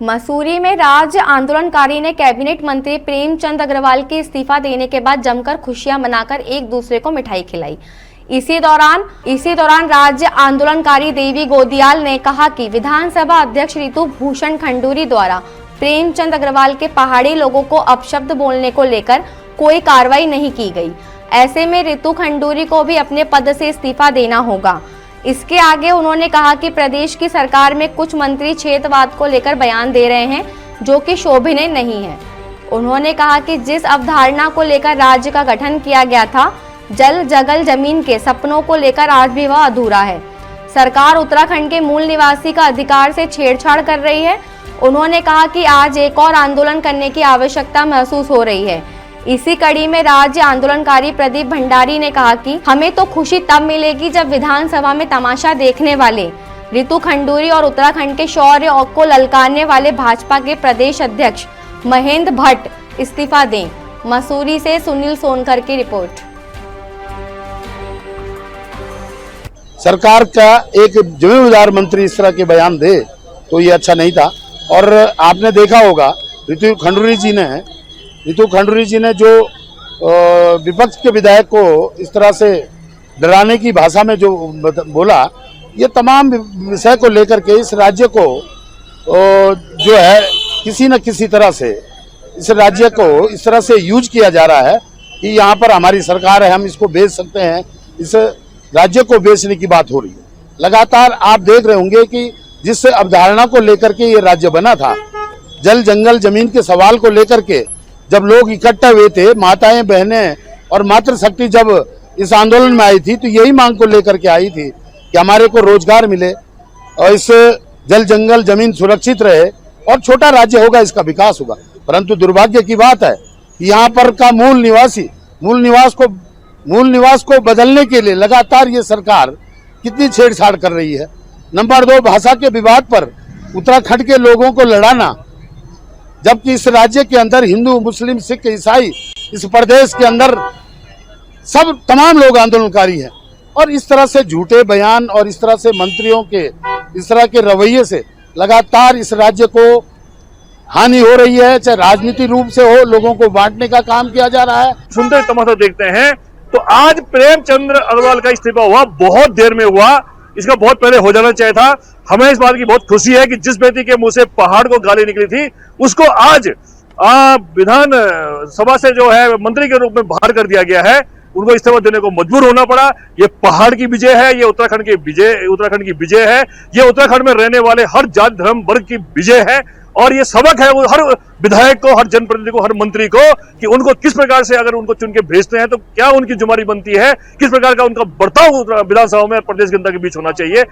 मसूरी में राज्य आंदोलनकारी ने कैबिनेट मंत्री प्रेमचंद अग्रवाल के इस्तीफा देने के बाद जमकर खुशियां मनाकर एक दूसरे को मिठाई खिलाई। इसी दौरान राज्य आंदोलनकारी देवी गोदियाल ने कहा कि विधानसभा अध्यक्ष ऋतु भूषण खंडूरी द्वारा प्रेमचंद अग्रवाल के पहाड़ी लोगों को अपशब्द बोलने को लेकर कोई कार्रवाई नहीं की गई। ऐसे में ऋतु खंडूरी को भी अपने पद से इस्तीफा देना होगा। इसके आगे उन्होंने कहा कि प्रदेश की सरकार में कुछ मंत्री क्षेत्रवाद को लेकर बयान दे रहे हैं जो कि शोभनीय नहीं है। उन्होंने कहा कि जिस अवधारणा को लेकर राज्य का गठन किया गया था, जल जगल जमीन के सपनों को लेकर आज भी वह अधूरा है। सरकार उत्तराखंड के मूल निवासी का अधिकार से छेड़छाड़ कर रही है। उन्होंने कहा कि आज एक और आंदोलन करने की आवश्यकता महसूस हो रही है। इसी कड़ी में राज्य आंदोलनकारी प्रदीप भंडारी ने कहा कि हमें तो खुशी तब मिलेगी जब विधानसभा में तमाशा देखने वाले ऋतु खंडूरी और उत्तराखंड के शौर्य को ललकारने वाले भाजपा के प्रदेश अध्यक्ष महेंद्र भट्ट इस्तीफा दें। मसूरी से सुनील सोनकर की रिपोर्ट। सरकार का एक जिम्मेदार मंत्री इस तरह के बयान दे तो ये अच्छा नहीं था। और आपने देखा होगा ऋतु खंडूरी जी ने जो विपक्ष के विधायक को इस तरह से डराने की भाषा में जो बोला, ये तमाम विषय को लेकर के इस राज्य को जो है किसी न किसी तरह से इस राज्य को इस तरह से यूज किया जा रहा है कि यहाँ पर हमारी सरकार है, हम इसको बेच सकते हैं। इस राज्य को बेचने की बात हो रही है। लगातार आप देख रहे होंगे कि जिस अवधारणा को लेकर के ये राज्य बना था, जल जंगल जमीन के सवाल को लेकर के जब लोग इकट्ठा हुए थे, माताएं बहनें और मातृशक्ति जब इस आंदोलन में आई थी तो यही मांग को लेकर के आई थी कि हमारे को रोजगार मिले और इस जल जंगल जमीन सुरक्षित रहे और छोटा राज्य होगा, इसका विकास होगा। परंतु दुर्भाग्य की बात है कि यहाँ पर का मूल निवास को बदलने के लिए लगातार ये सरकार कितनी छेड़छाड़ कर रही है। नंबर 2, भाषा के विवाद पर उत्तराखंड के लोगों को लड़ाना, जबकि इस राज्य के अंदर हिंदू मुस्लिम सिख ईसाई इस प्रदेश के अंदर सब तमाम लोग आंदोलनकारी हैं। और इस तरह से झूठे बयान और इस तरह से मंत्रियों के इस तरह के रवैये से लगातार इस राज्य को हानि हो रही है। चाहे राजनीतिक रूप से हो, लोगों को बांटने का काम किया जा रहा है। सुनते तमाशा देखते हैं तो आज प्रेमचंद अग्रवाल का इस्तीफा हुआ, बहुत देर में हुआ, इसका बहुत पहले हो जाना चाहिए था। हमें इस बात की बहुत खुशी है कि जिस व्यक्ति के मुंह से पहाड़ को गाली निकली थी उसको आज विधान सभा से जो है मंत्री के रूप में बाहर कर दिया गया है। उनको इस्तीफा देने को मजबूर होना पड़ा। ये पहाड़ की विजय है, ये उत्तराखंड की विजय है, ये उत्तराखंड में रहने वाले हर जाति धर्म वर्ग की विजय है। और ये सबक है वो हर विधायक को, हर जनप्रतिनिधि को, हर मंत्री को कि उनको किस प्रकार से अगर उनको चुन के भेजते हैं तो क्या उनकी जिम्मेदारी बनती है, किस प्रकार का उनका बर्ताव विधानसभा में प्रदेश जनता के बीच होना चाहिए।